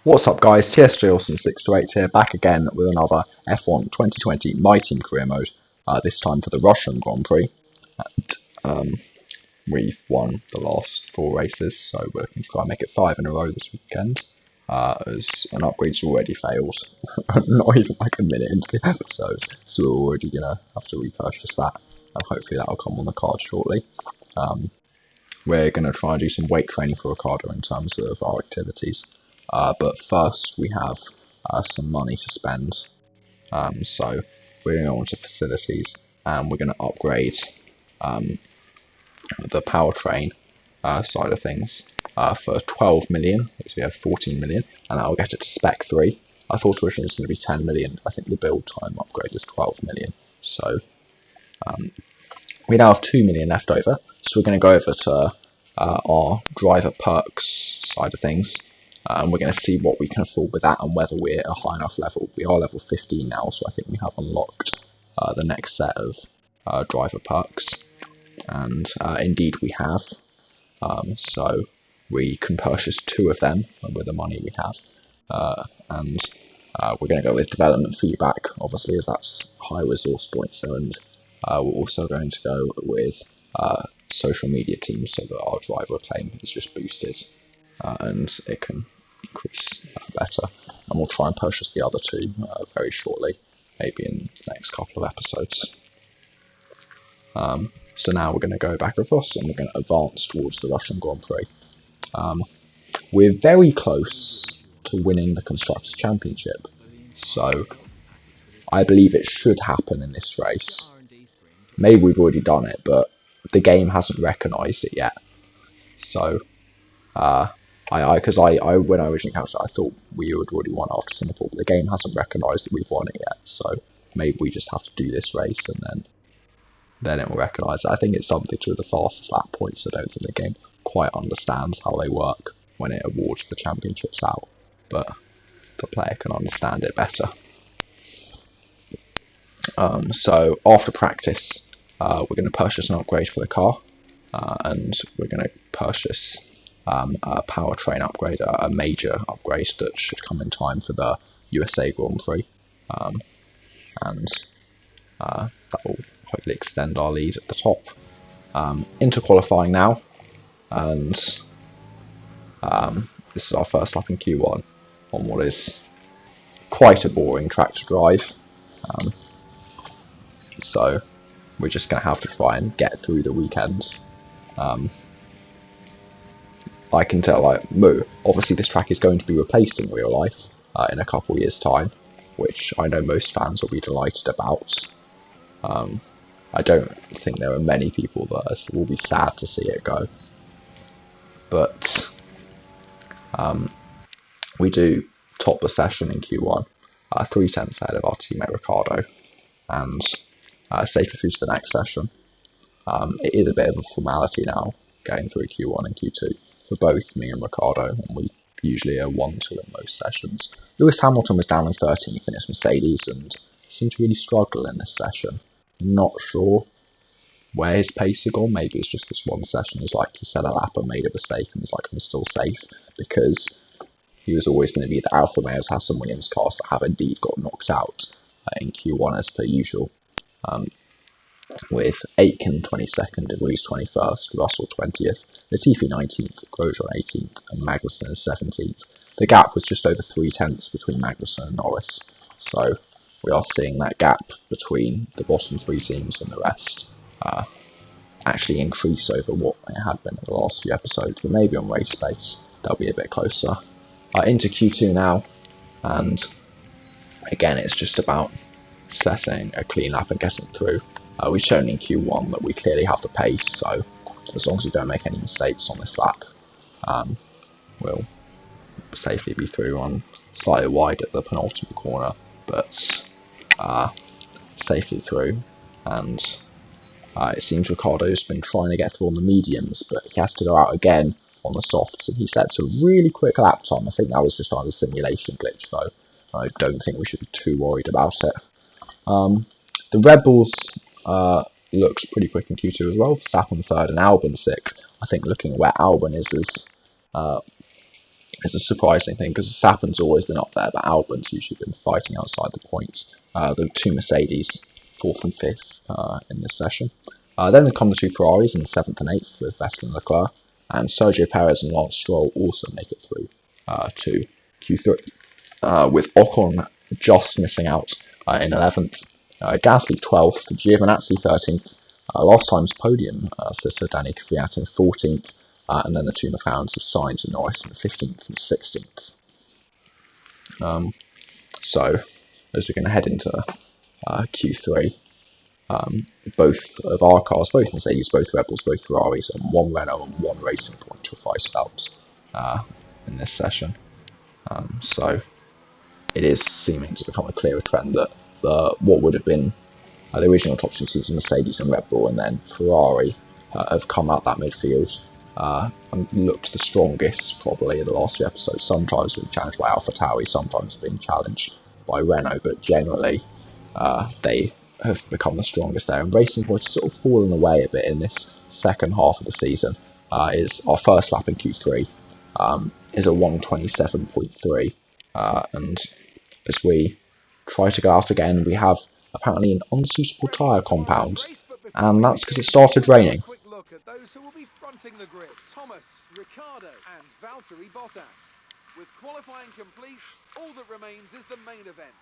What's up guys, TSJAwesome 628 here, back again with another F1 2020 My Team Career Mode, this time for the Russian Grand Prix. And, we've won the last 4 races, so we're looking to try and make it 5 in a row this weekend, as an upgrade's already failed, not even like a minute into the episode, so we're already going to have to repurchase that, and hopefully that'll come on the card shortly. We're going to try and do some weight training for Ricardo in terms of our activities. But first we have some money to spend, so we're going to go on to facilities and we're going to upgrade the powertrain side of things for 12 million, because we have 14 million, and that will get it to spec 3. I thought originally it was going to be 10 million, I think the build time upgrade is 12 million, so we now have 2 million left over, so we're going to go over to our driver perks side of things. And we're going to see what we can afford with that and whether we're at a high enough level. We are level 15 now, so I think we have unlocked the next set of driver perks. And indeed we have. So we can purchase 2 of them with the money we have. And we're going to go with development feedback, obviously, as that's high resource points. And we're also going to go with social media teams so that our driver acclaim is just boosted. And it can increase better, and we'll try and purchase the other 2 very shortly, maybe in the next couple of episodes. So now we're going to go back across and we're going to advance towards the Russian Grand Prix. We're very close to winning the Constructors Championship, so I believe it should happen in this race. Maybe we've already done it, but the game hasn't recognised it yet. So because when I originally counted, I thought we had already won after Singapore, but the game hasn't recognised that we've won it yet. So maybe we just have to do this race, and then it will recognise it. I think it's something to the fastest lap points. I don't think the game quite understands how they work when it awards the championships out, but the player can understand it better. So after practice, we're going to purchase an upgrade for the car, and we're going to purchase a powertrain upgrade, a major upgrade that should come in time for the USA Grand Prix, and that will hopefully extend our lead at the top. Into qualifying now, and this is our first lap in Q1 on what is quite a boring track to drive, so we're just going to have to try and get through the weekend. I can tell, obviously this track is going to be replaced in real life in a couple of years' time, which I know most fans will be delighted about. I don't think there are many people that will be sad to see it go, but we do top the session in Q1, 3/10 ahead of our teammate Ricardo, and safely through to the next session. It is a bit of a formality now, getting through Q1 and Q2. For both me and Ricardo, and we usually are 1-2 in most sessions. Lewis Hamilton was down in 13th in his Mercedes and seemed to really struggle in this session. Not sure where his pace had gone. Maybe it's just this one session. It was like he set a lap and made a mistake and was like, I'm still safe, because he was always going to be the Alfa Romeo's Hassan Williams cars that have indeed got knocked out in Q1 as per usual. With Aitken 22nd, De Vries 21st, Russell 20th, Latifi 19th, Grosjean 18th, and Magnussen 17th. The gap was just over 3/10 between Magnussen and Norris, so we are seeing that gap between the bottom 3 teams and the rest actually increase over what it had been in the last few episodes, but maybe on race pace they'll be a bit closer. Into Q2 now, and again it's just about setting a clean lap and getting through. We've shown in Q1 that we clearly have the pace, so as long as we don't make any mistakes on this lap, we'll safely be through. On slightly wide at the penultimate corner, but safely through. And it seems Ricardo's been trying to get through on the mediums, but he has to go out again on the softs, and he sets a really quick lap time. I think that was just on a simulation glitch, though. I don't think we should be too worried about it. The Red Bulls looked pretty quick in Q2 as well. Verstappen 3rd and Albon 6th. I think looking at where Albon is It's a surprising thing because Verstappen's always been up there, but Albon's usually been fighting outside the points. The two Mercedes, 4th and 5th in this session. Then come the two Ferraris in 7th and 8th with Vettel and Leclerc, and Sergio Perez and Lance Stroll also make it through to Q3, with Ocon just missing out in 11th, Gasly 12th, Giovinazzi 13th, last time's podium sitter Danny Kvyat in 14th, and then the two McLarens of Sainz and Norris in 15th and 16th. So, as we're going to head into Q3, both of our cars, both Mercedes, both Red Bulls, both Ferraris, and one Renault and one Racing Point to fight about in this session. So it is seeming to become a clearer trend that what would have been the original top two seeds of Mercedes and Red Bull, and then Ferrari have come out that midfield and looked the strongest probably in the last few episodes. Sometimes being challenged by AlphaTauri, sometimes being challenged by Renault, but generally they have become the strongest there. And Racing Point has sort of fallen away a bit in this second half of the season. Is our first lap in Q3 is a 1:27.3, and as we try to go out again, we have apparently an unsuitable tyre compound, and that's because it started raining. Quick look at those who will be fronting the grid: Thomas, Ricciardo, and Valtteri Bottas. With qualifying complete, all that remains is the main event.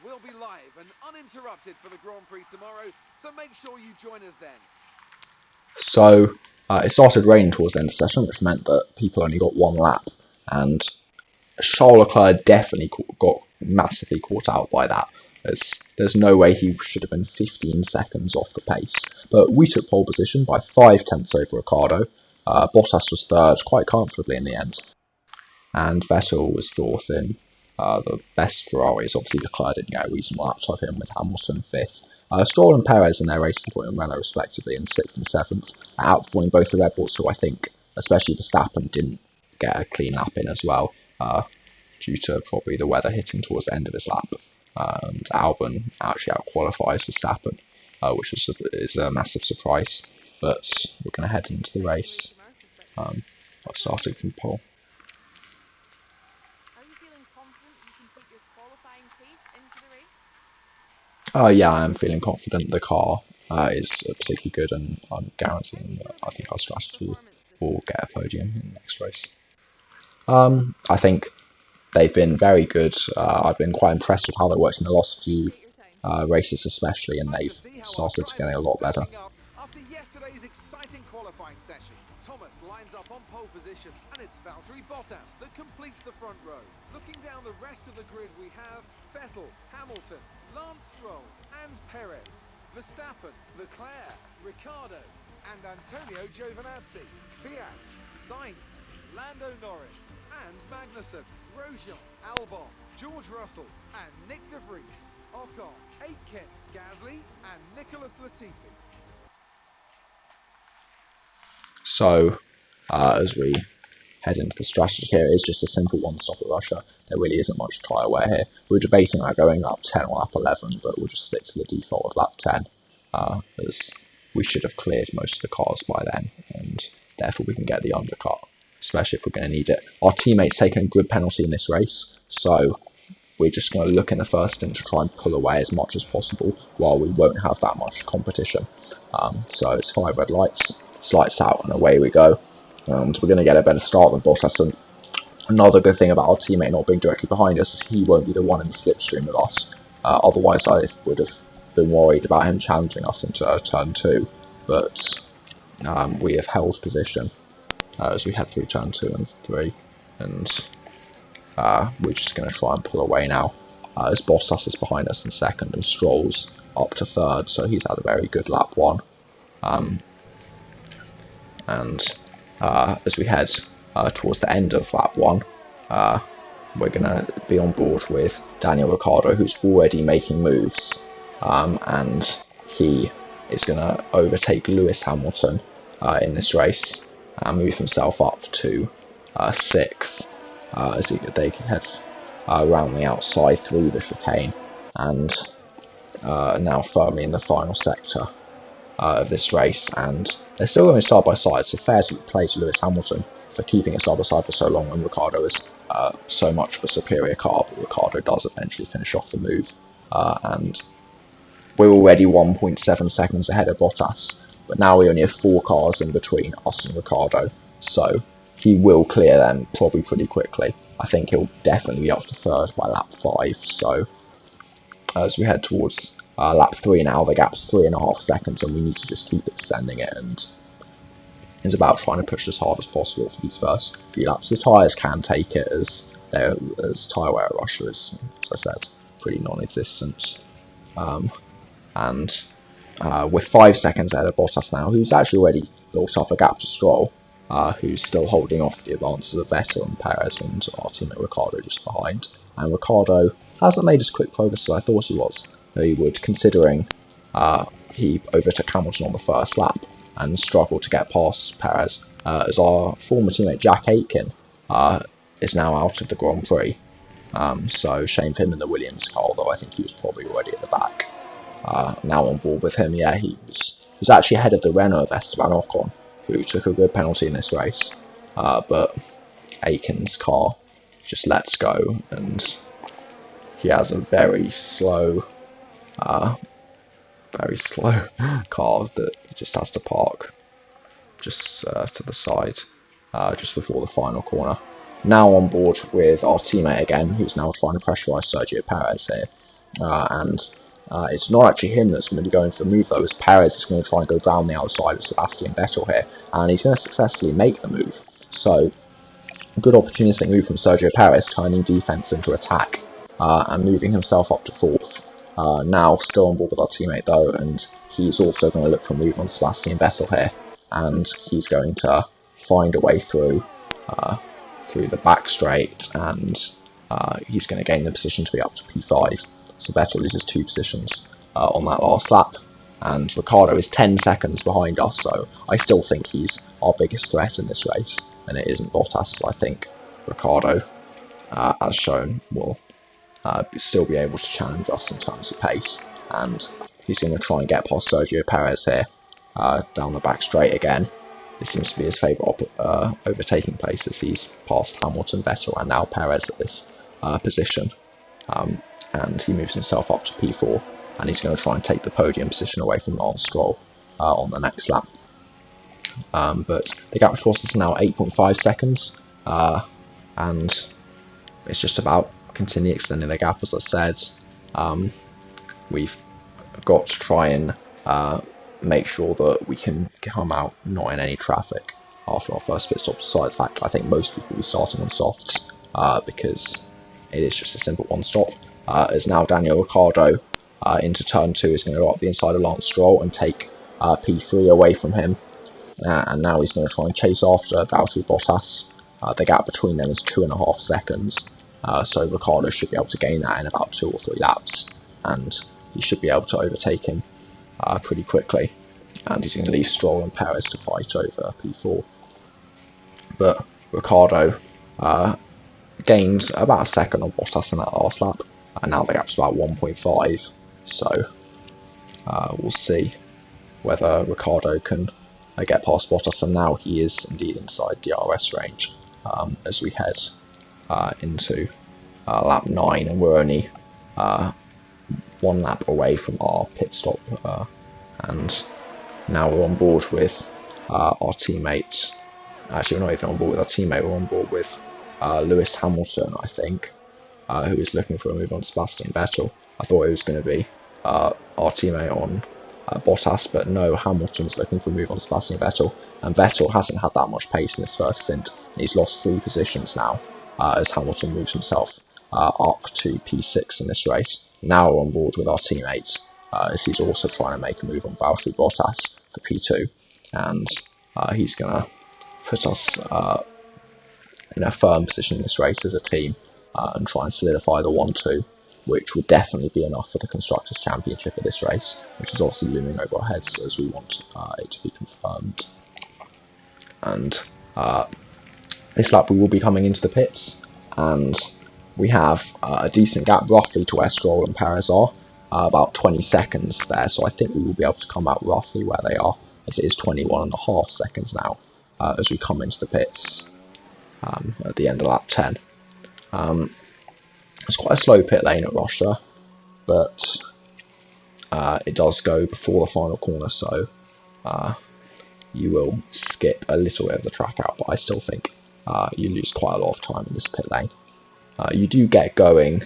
We'll be live and uninterrupted for the Grand Prix tomorrow, so make sure you join us then. So it started raining towards the end of the session, which meant that people only got one lap, and Charles Leclerc definitely got massively caught out by that. There's no way he should have been 15 seconds off the pace. But we took pole position by 5 tenths over Ricciardo. Bottas was third quite comfortably in the end, and Vettel was fourth in the best Ferraris. Obviously Leclerc didn't get a reasonable lap of him, with Hamilton fifth. Stroll and Perez in their Racing Point and Renault respectively in 6th and 7th, outperforming both the Red Bulls, who I think, especially Verstappen, didn't get a clean lap in as well, due to probably the weather hitting towards the end of his lap. And Albon actually out-qualifies Verstappen, which is a massive surprise. But we're going to head into the race, starting from pole. Are you feeling confident you can take your qualifying pace into the race? Yeah, I am feeling confident. The car is particularly good, and I'm guaranteeing that I think our strategy will get a podium in the next race. I think they've been very good. I've been quite impressed with how they worked in the last few races especially, and they've started to get a lot better. After yesterday's exciting qualifying session, Thomas lines up on pole position, and it's Valtteri Bottas that completes the front row. Looking down the rest of the grid, we have Vettel, Hamilton, Lance Stroll, and Perez, Verstappen, Leclerc, Ricciardo, and Antonio Giovinazzi, Kvyat, Sainz, Lando Norris, and Magnussen, Grosjean, Albon, George Russell, and Nick de Vries, Ocon, Aitken, Gasly, and Nicholas Latifi. So, as we head into the strategy here, it's just a simple one-stop at Russia. There really isn't much tyre wear here. We're debating about going lap 10 or lap 11, but we'll just stick to the default of lap 10, as we should have cleared most of the cars by then, and therefore we can get the undercut, especially if we're going to need it. Our teammate's taken a grid penalty in this race, so we're just going to look in the first stint to try and pull away as much as possible while we won't have that much competition. So it's 5 red lights, lights out, and away we go. And we're going to get a better start than Bottas. And another good thing about our teammate not being directly behind us is he won't be the one in the slipstream with us. Otherwise I would have been worried about him challenging us into turn 2. But we have held position as we head through turn 2 and 3. And we're just going to try and pull away now, as Bottas is behind us in second and Stroll's up to third, so he's had a very good lap 1. As we head towards the end of lap 1, we're going to be on board with Daniel Ricciardo, who's already making moves, and he is going to overtake Lewis Hamilton in this race and move himself up to 6th, as they head around the outside through the chicane, and now firmly in the final sector of this race. And they're still going side by side, so fair play to Lewis Hamilton. for keeping it side by side for so long when Ricciardo is so much of a superior car, but Ricciardo does eventually finish off the move, and we're already 1.7 seconds ahead of Bottas, but now we only have 4 cars in between us and Ricciardo, so he will clear them probably pretty quickly. I think he'll definitely be up to third by lap 5, so as we head towards lap 3 now, the gap's 3.5 seconds, and we need to just keep extending it, and it's about trying to push as hard as possible for these first few laps. The tyres can take it, as tyre wear at Russia is, as I said, pretty non-existent. And we're 5 seconds ahead of Bottas now, who's actually already built up a gap to Stroll, who's still holding off the advances of Vettel and Perez and our teammate Ricciardo just behind. And Ricciardo hasn't made as quick progress as I thought he would, considering he overtook Hamilton on the first lap and struggled to get past Perez, as our former teammate Jack Aitken is now out of the Grand Prix. So shame for him in the Williams car, although I think he was probably already at the back. Now on board with him, yeah, he was actually ahead of the Renault of Esteban Ocon, who took a good penalty in this race, but Aitken's car just lets go, and he has a very slow car that he just has to park just to the side, just before the final corner. Now on board with our teammate again, who's now trying to pressurise Sergio Perez here, and it's not actually him that's going to be going for the move though, as Perez is going to try and go down the outside of Sebastian Vettel here, and he's going to successfully make the move. So, a good opportunistic move from Sergio Perez, turning defence into attack, and moving himself up to 4th. Now still on board with our teammate though, and he's also going to look for a move on Sebastian Vettel here, and he's going to find a way through the back straight, and he's going to gain the position to be up to P5. So Vettel loses 2 positions on that last lap, and Ricciardo is 10 seconds behind us, so I still think he's our biggest threat in this race, and it isn't Bottas. So I think Ricciardo, as shown, will still be able to challenge us in terms of pace, and he's going to try and get past Sergio Perez here, down the back straight again. This seems to be his favourite overtaking place, as he's passed Hamilton, Vettel and now Perez at this position, and he moves himself up to P4, and he's going to try and take the podium position away from Lance Stroll on the next lap. But the gap between us is now 8.5 seconds, and it's just about continue extending the gap. As I said, we've got to try and make sure that we can come out not in any traffic after our first pit stop, despite the fact I think most people will be starting on softs, because it is just a simple one stop. As now Daniel Ricciardo into turn 2 is going to go up the inside of Lance Stroll and take P3 away from him, and now he's going to try and chase after Valtteri Bottas. The gap between them is 2.5 seconds, so Ricciardo should be able to gain that in about 2 or 3 laps, and he should be able to overtake him pretty quickly, and he's going to leave Stroll and Perez to fight over P4. But Ricciardo gained about a second on Bottas in that last lap, and now the gap's about 1.5, so we'll see whether Ricciardo can get past Bottas, and now he is indeed inside DRS range as we head into lap 9, and we're only 1 lap away from our pit stop, and now we're on board with our teammate. Actually, we're not even on board with our teammate, we're on board with Lewis Hamilton, I think, who is looking for a move on Sebastian Vettel. I thought it was going to be our teammate on Bottas, but no, Hamilton's looking for a move on Sebastian Vettel, and Vettel hasn't had that much pace in this first stint. He's lost 3 positions now, as Hamilton moves himself up to P6 in this race. Now we're on board with our teammate, as he's also trying to make a move on Valtteri Bottas for P2, and he's going to put us in a firm position in this race as a team, and try and solidify the 1-2, which would definitely be enough for the Constructors' Championship at this race, which is obviously looming over our heads as we want it to be confirmed. And this lap we will be coming into the pits, and we have a decent gap roughly to where Stroll and Perez are, about 20 seconds there, so I think we will be able to come out roughly where they are, as it is 21.5 seconds now as we come into the pits. at the end of lap 10. It's quite a slow pit lane at Rocha, but it does go before the final corner, so you will skip a little bit of the track out, but I still think you lose quite a lot of time in this pit lane. You do get going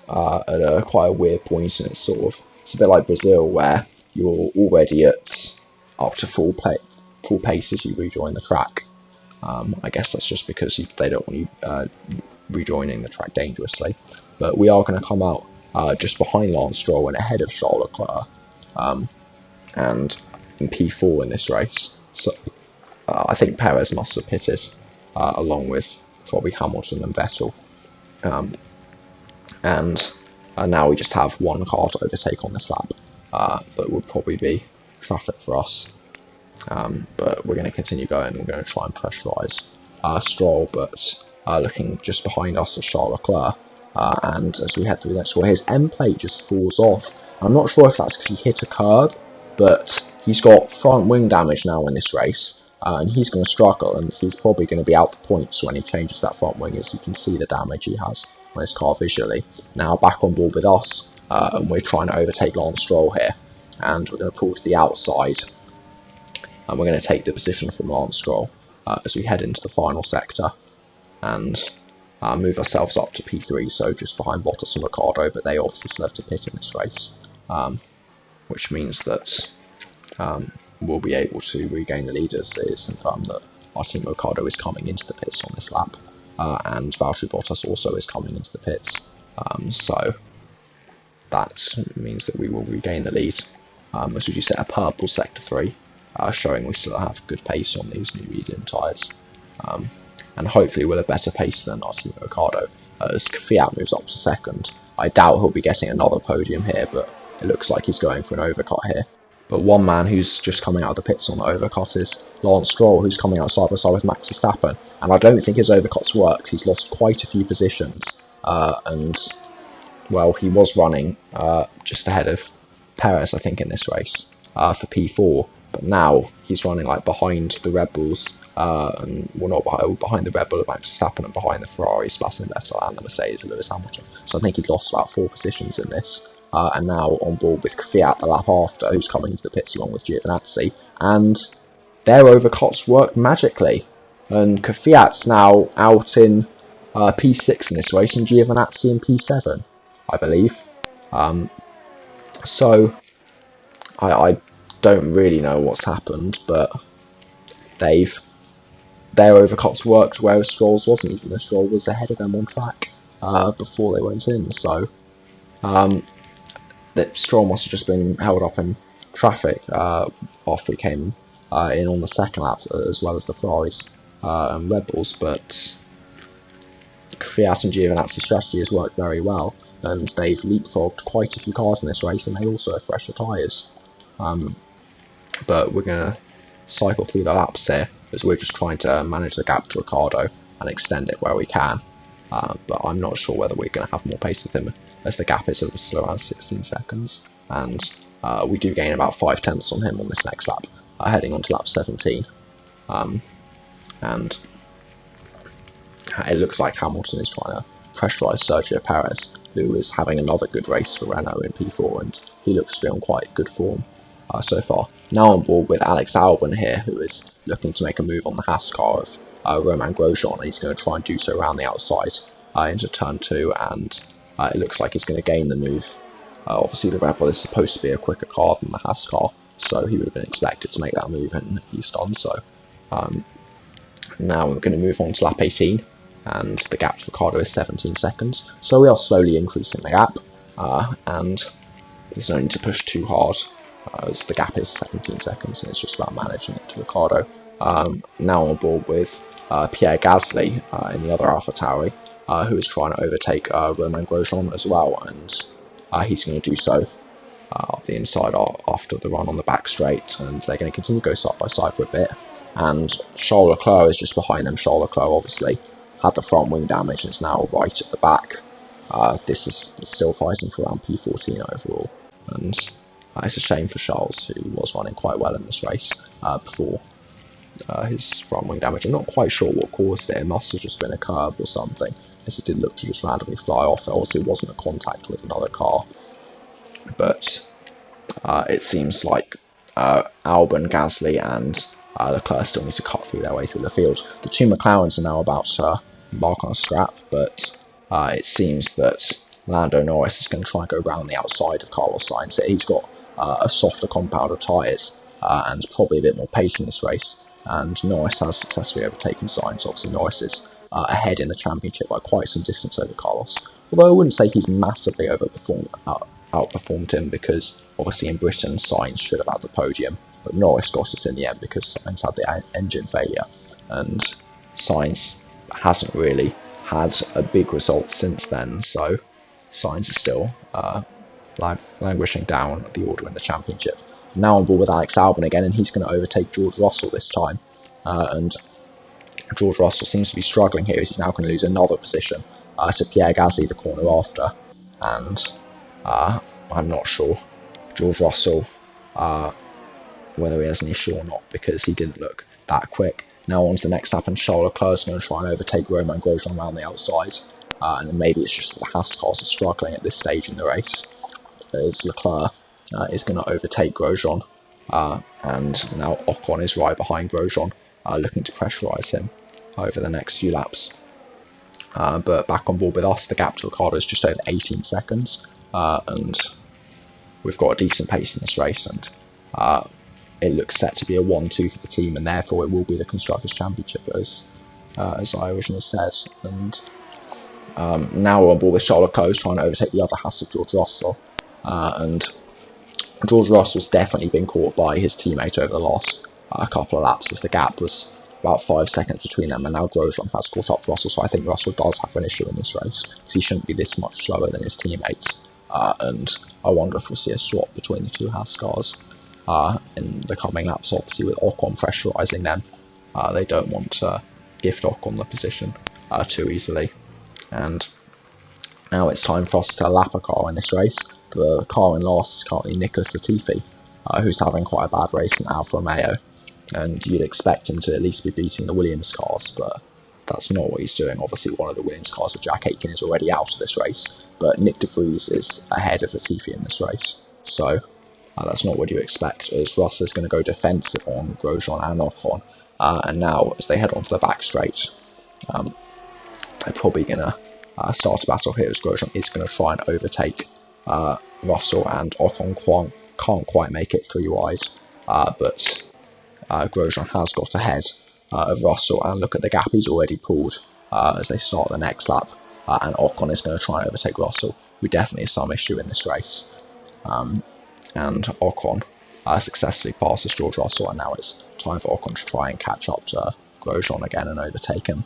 at quite a weird point, and it's a bit like Brazil, where you're already at up to full pace as you rejoin the track. I guess that's just because they don't want you rejoining the track dangerously. But we are going to come out just behind Lance Stroll and ahead of Charles Leclerc, and in P4 in this race. So I think Perez must have pitted along with probably Hamilton and Vettel. And now we just have one car to overtake on this lap. That would probably be traffic for us. But we're going to continue going. We're going to try and pressurise Stroll, but looking just behind us is Charles Leclerc. And as we head through the next corner, his end plate just falls off. I'm not sure if that's because he hit a curb, but he's got front wing damage now in this race, and he's going to struggle, and he's probably going to be out the points when he changes that front wing, as you can see the damage he has on his car visually. Now back on board with us, and we're trying to overtake Lance Stroll here, and we're going to pull to the outside, and we're going to take the position from Lance Stroll as we head into the final sector, and move ourselves up to P3, so just behind Bottas and Ricciardo, but they obviously still have to pit in this race, which means that we'll be able to regain the lead, as it is confirmed that our team Ricciardo is coming into the pits on this lap, and Valtteri Bottas also is coming into the pits, so that means that we will regain the lead, as we do set a purple sector 3, showing we still have good pace on these new medium tyres, and hopefully we'll have better pace than our team Ricciardo, as Fiat moves up to second. I doubt he'll be getting another podium here, but it looks like he's going for an overcut here. But one man who's just coming out of the pits on the overcut is Lance Stroll, who's coming out side by side with Max Verstappen, and I don't think his overcuts worked. He's lost quite a few positions, and well, he was running just ahead of Perez, I think, in this race for P4, but now he's running like behind the Red Bulls, and well, not behind the Red Bull of Max Verstappen, and behind the Ferrari, Sebastian Vettel, and the Mercedes of Lewis Hamilton. So I think he lost about 4 positions in this, and now on board with Fiat the lap after, who's coming into the pits along with Giovinazzi, and their overcuts worked magically, and Fiat's now out in P6 in this race, and Giovinazzi in P7, I believe. So I don't really know what's happened, but their overcuts worked, whereas Stroll's wasn't, even though Stroll was ahead of them on track before they went in. So that Stroll must have just been held up in traffic after he came in on the second lap, as well as the Ferraris and Red Bulls. But Fiat and Giovinazzi's strategy has worked very well, and they've leapfrogged quite a few cars in this race, and they also have fresher tyres. But we're going to cycle through the laps here, as we're just trying to manage the gap to Ricciardo and extend it where we can. But I'm not sure whether we're going to have more pace with him, as the gap is still around 16 seconds, and we do gain about 5 tenths on him on this next lap, heading on to lap 17. And it looks like Hamilton is trying to pressurise Sergio Perez, who is having another good race for Renault in P4, and he looks to be on quite good form so far. Now on board with Alex Albon here, who is looking to make a move on the Haas car of Romain Grosjean, and he's going to try and do so around the outside into turn 2, and it looks like he's going to gain the move. Obviously the Red Bull is supposed to be a quicker car than the Haas car, so he would have been expected to make that move, and he's done so. Now we're going to move on to lap 18, and the gap to Ricciardo is 17 seconds, so we are slowly increasing the gap, and there's no need to push too hard, as the gap is 17 seconds, and it's just about managing it to Ricciardo. Now on board with Pierre Gasly in the other AlphaTauri, who is trying to overtake Romain Grosjean as well, and he's going to do so off the inside after the run on the back straight, and they're going to continue to go side by side for a bit, and Charles Leclerc is just behind them. Charles Leclerc obviously had the front wing damage and is now right at the back. This is still fighting for around P14 overall, and it's a shame for Charles, who was running quite well in this race before his front wing damage. I'm not quite sure what caused it. It must have just been a curb or something, as it did look to just randomly fly off. Obviously it wasn't a contact with another car, but it seems like Albon, Gasly and Leclerc still need to cut through their way through the field. The two McLarens are now about to embark on a scrap, but it seems that Lando Norris is going to try and go around the outside of Carlos Sainz. He's got a softer compound of tyres and probably a bit more pace in this race, and Norris has successfully overtaken Sainz. Obviously Norris is ahead in the championship by quite some distance over Carlos, although I wouldn't say he's massively outperformed him, because obviously in Britain Sainz should have had the podium, but Norris got it in the end because Sainz had the engine failure, and Sainz hasn't really had a big result since then, so Sainz is still languishing down the order in the championship. Now on board with Alex Albon again, and he's going to overtake George Russell this time, and George Russell seems to be struggling here, as he's now going to lose another position to Pierre Gasly the corner after, and I'm not sure George Russell whether he has an issue or not, because he didn't look that quick. Now on to the next lap, and Charles Leclerc is going to try and overtake Romain Grosjean around the outside, and then maybe it's just that the Haas cars are struggling at this stage in the race, as Leclerc is going to overtake Grosjean, and now Ocon is right behind Grosjean, looking to pressurise him over the next few laps. But back on board with us, the gap to Ricciardo is just over 18 seconds, and we've got a decent pace in this race, and it looks set to be a 1-2 for the team, and therefore it will be the Constructors' Championship, as I originally said. And now we're on board with Charles Leclerc trying to overtake the other Haas of George Russell, and George Russell's definitely been caught by his teammate over the last couple of laps, as the gap was about 5 seconds between them, and now Grosjean has caught up to Russell, so I think Russell does have an issue in this race, because he shouldn't be this much slower than his teammates, and I wonder if we'll see a swap between the two Haas cars in the coming laps, obviously with Ocon pressurising them. They don't want to gift Ocon the position too easily, and now it's time for us to lap a car in this race. The car in last is currently Nicholas Latifi, who's having quite a bad race in Alfa Romeo, and you'd expect him to at least be beating the Williams cars, but that's not what he's doing. Obviously one of the Williams cars with Jack Aitken is already out of this race, but Nick De Vries is ahead of Latifi in this race, so that's not what you expect, as Russell is going to go defensive on Grosjean and Ocon, and now as they head onto the back straight, they're probably going to start a battle here, as Grosjean is going to try and overtake Russell, and Ocon can't quite make it 3 wide, but Grosjean has got ahead of Russell, and look at the gap he's already pulled as they start the next lap, and Ocon is going to try and overtake Russell, who definitely has some issue in this race, and Ocon successfully passes George Russell, and now it's time for Ocon to try and catch up to Grosjean again and overtake him,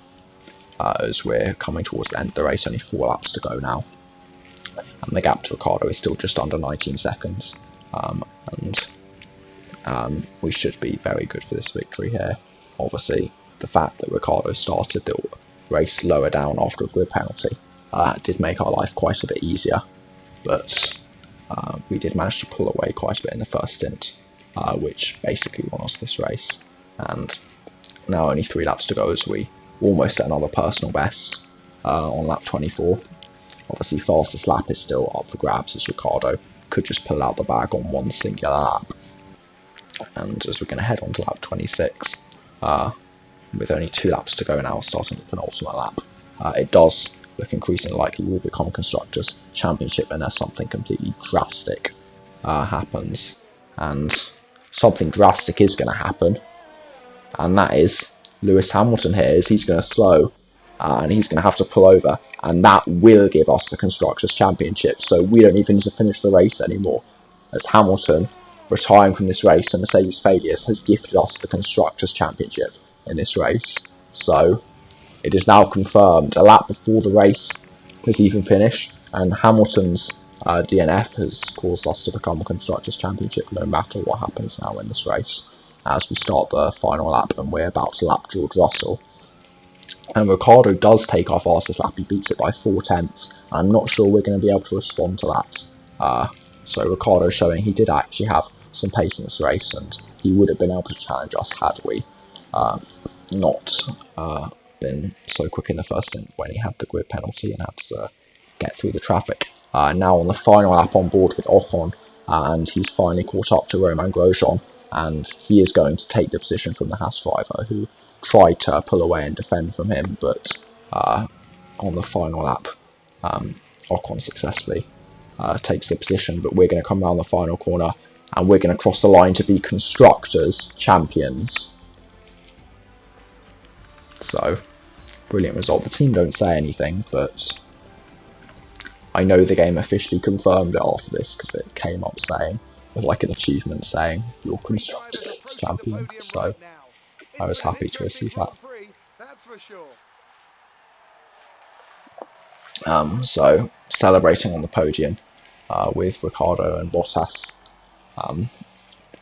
as we're coming towards the end of the race, only 4 laps to go now, and the gap to Ricciardo is still just under 19 seconds, and we should be very good for this victory here. Obviously the fact that Ricciardo started the race lower down after a grid penalty did make our life quite a bit easier, but we did manage to pull away quite a bit in the first stint, which basically won us this race, and now only 3 laps to go as we almost set another personal best on lap 24. Obviously fastest lap is still up for grabs, as Ricciardo could just pull out the bag on one singular lap, and as we're going to head on to lap 26 with only 2 laps to go now, starting the penultimate lap, it does look increasingly likely will become Constructors' Championship unless something completely drastic happens, and something drastic is going to happen, and that is Lewis Hamilton here, is he's going to slow, and he's going to have to pull over, and that will give us the Constructors' Championship, so we don't even need to finish the race anymore, as Hamilton, retiring from this race and Mercedes' failures, has gifted us the Constructors' Championship in this race. So it is now confirmed, a lap before the race has even finished, and Hamilton's DNF has caused us to become a Constructors' Championship no matter what happens now in this race, as we start the final lap and we're about to lap George Russell. And Ricciardo does take our fastest lap, he beats it by 4 tenths. I'm not sure we're going to be able to respond to that. So Ricciardo showing he did actually have some pace in this race, and he would have been able to challenge us had we not been so quick in the first stint when he had the grid penalty and had to get through the traffic. Now on the final lap on board with Ocon, and he's finally caught up to Romain Grosjean, and he is going to take the position from the Haas driver who tried to pull away and defend from him, but on the final lap Ocon successfully takes the position. But we're going to come around the final corner and we're going to cross the line to be Constructors champions. So, brilliant result. The team don't say anything, but I know the game officially confirmed it after this because it came up saying, with like an achievement saying, you're Constructors champion. So, I was happy to receive that. That's for sure. So, celebrating on the podium with Ricciardo and Bottas.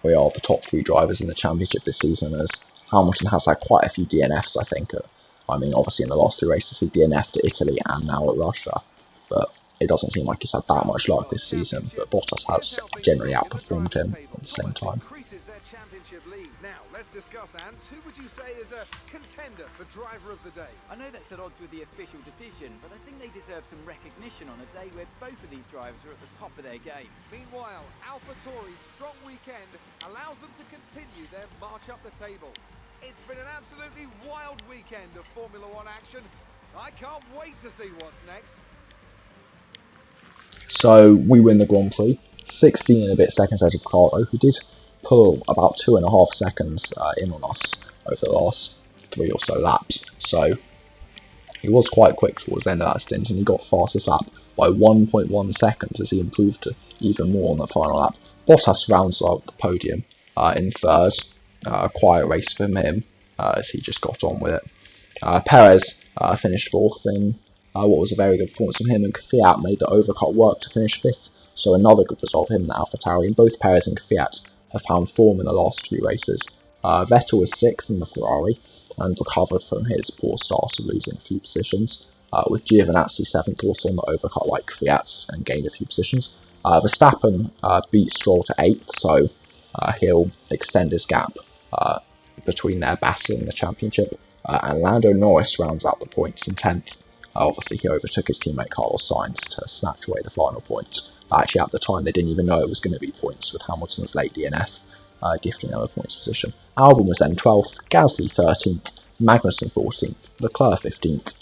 We are the top 3 drivers in the championship this season, as Hamilton has had quite a few DNFs, I think. I mean, obviously in the last 2 races he DNF'd at Italy and now at Russia, but it doesn't seem like he's had that much luck this season. But Bottas has generally outperformed him at the same time. Now, let's discuss, Ants. Who would you say is a contender for driver of the day? I know that's at odds with the official decision, but I think they deserve some recognition on a day where both of these drivers are at the top of their game. Meanwhile, AlphaTauri's strong weekend allows them to continue their march up the table. It's been an absolutely wild weekend of Formula One action. I can't wait to see what's next. So we win the Grand Prix, 16 and a bit seconds out of Ricciardo, who did pull about 2.5 seconds in on us over the last 3 or so laps. So he was quite quick towards the end of that stint, and he got fastest lap by 1.1 seconds as he improved even more on the final lap. Bottas rounds out the podium in third. A quiet race from him as he just got on with it. Perez finished fourth in what was a very good performance from him, and Kvyat made the overcut work to finish fifth. So another good result for him at AlphaTauri, and both Perez and Kvyat have found form in the last 2 races. Vettel was 6th in the Ferrari and recovered from his poor start of losing a few positions, with Giovinazzi 7th also on the overcut like Kvyat and gained a few positions. Verstappen beat Stroll to 8th, so he'll extend his gap between their battle in the championship. And Lando Norris rounds out the points in 10th. Obviously he overtook his teammate Carlos Sainz to snatch away the final points. Actually at the time they didn't even know it was going to be points, with Hamilton's late DNF gifting them a points position. Albon was then 12th, Gasly 13th, Magnussen 14th, Leclerc 15th,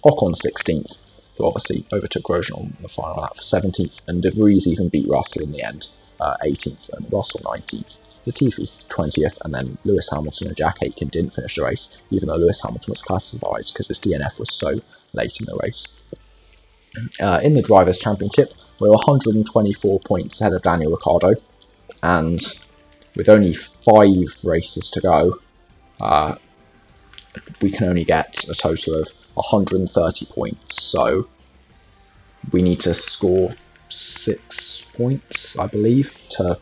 Ocon 16th, who obviously overtook Grosjean on the final lap for 17th, and De Vries even beat Russell in the end, 18th, and Russell 19th. Latifi 20th, and then Lewis Hamilton and Jack Aitken didn't finish the race, even though Lewis Hamilton was classified because his DNF was so late in the race. In the Drivers' Championship, we were 124 points ahead of Daniel Ricciardo, and with only 5 races to go, we can only get a total of 130 points, so we need to score 6 points, I believe, to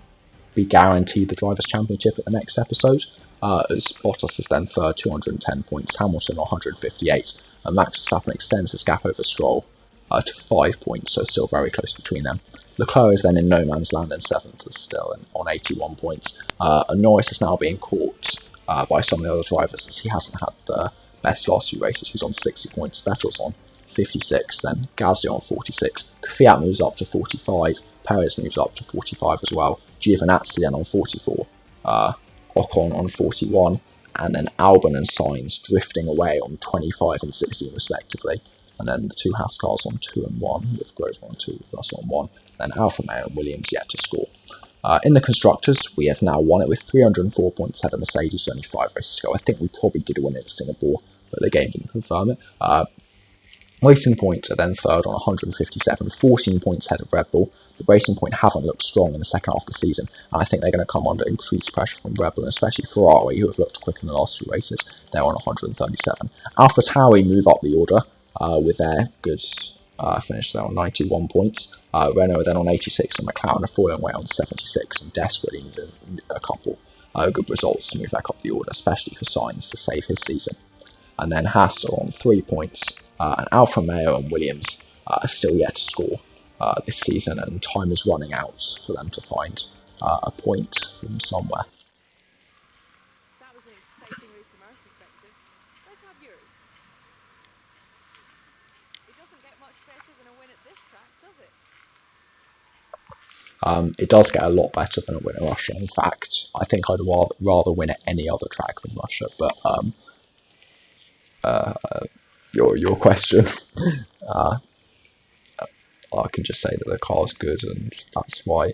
be guaranteed the Drivers' Championship at the next episode. As Bottas is then third, 210 points, Hamilton 158, and Max Verstappen extends his gap over Stroll to 5 points, so still very close between them. Leclerc is then in no man's land in 7th, still on 81 points. And Norris is now being caught by some of the other drivers, as he hasn't had the best last few races. He's on 60 points, Vettel's on 56, then Gasly on 46, Kvyat moves up to 45, Perez moves up to 45 as well, Giovinazzi then on 44, Ocon on 41, and then Albon and Sainz drifting away on 25 and 16 respectively, and then the 2 Haas cars on 2 and 1, with Grosjean on 2, Russell on 1, then Alfa Romeo and Williams yet to score. In the Constructors, we have now won it with 304 points ahead of Mercedes, only 5 races to go. I think we probably did win it at Singapore, but the game didn't confirm it. Racing Point are then third on 157, 14 points ahead of Red Bull. The Racing Point haven't looked strong in the second half of the season, and I think they're going to come under increased pressure from Red Bull, and especially Ferrari, who have looked quick in the last few races. They're on 137. AlphaTauri move up the order with their good finish there on 91 points. Renault are then on 86, and McLaren are falling away on 76, and desperately need a couple good results to move back up the order, especially for Sainz to save his season. And then Haas are on 3 points, and Alfa Romeo and Williams are still yet to score this season, and time is running out for them to find a point from somewhere. That was an exciting race from our It does get a lot better than a win at Russia. In fact, I think I'd rather win at any other track than Russia. But your question, I can just say that the car's good, and that's why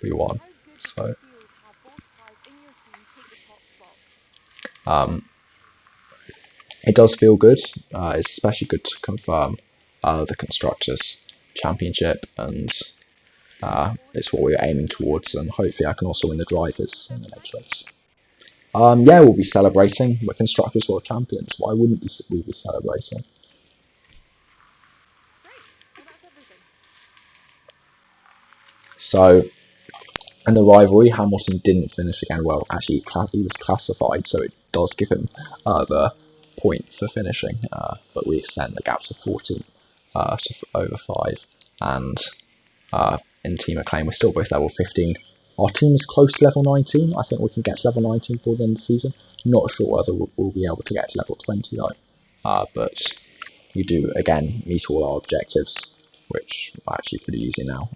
we won. How good So does it feel to have both cars in your team take the top spots? it does feel good. It's especially good to confirm the Constructors Championship, and it's what we're aiming towards, and hopefully I can also win the Drivers in the next race. Yeah, we'll be celebrating. We're Constructors World Champions. Why wouldn't we be celebrating? Great. Well, that's everything. So, in the rivalry, Hamilton didn't finish again well. Actually, he was classified, so it does give him the point for finishing, but we extend the gap to 14 to over 5. And in Team Acclaim, we're still both level 15. Our team is close to level 19. I think we can get to level 19 before the end of the season. Not sure whether we'll be able to get to level 20 though. But we do, again, meet all our objectives, which are actually pretty easy now.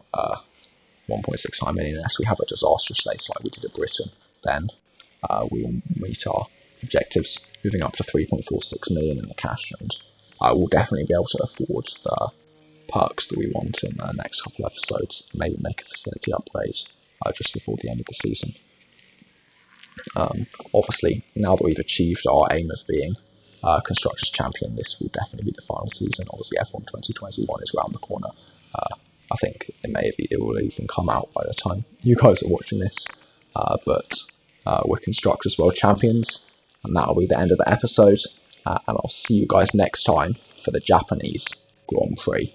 1.69 million unless we have a disastrous race like we did at Britain, then we will meet our objectives, moving up to 3.46 million in the cash, and we'll definitely be able to afford the perks that we want in the next couple of episodes, maybe make a facility upgrade just before the end of the season. Obviously, now that we've achieved our aim of being Constructors Champion, this will definitely be the final season. Obviously, F1 2021 is around the corner. I think it will even come out by the time you guys are watching this. But we're Constructors World Champions, and that'll be the end of the episode. And I'll see you guys next time for the Japanese Grand Prix.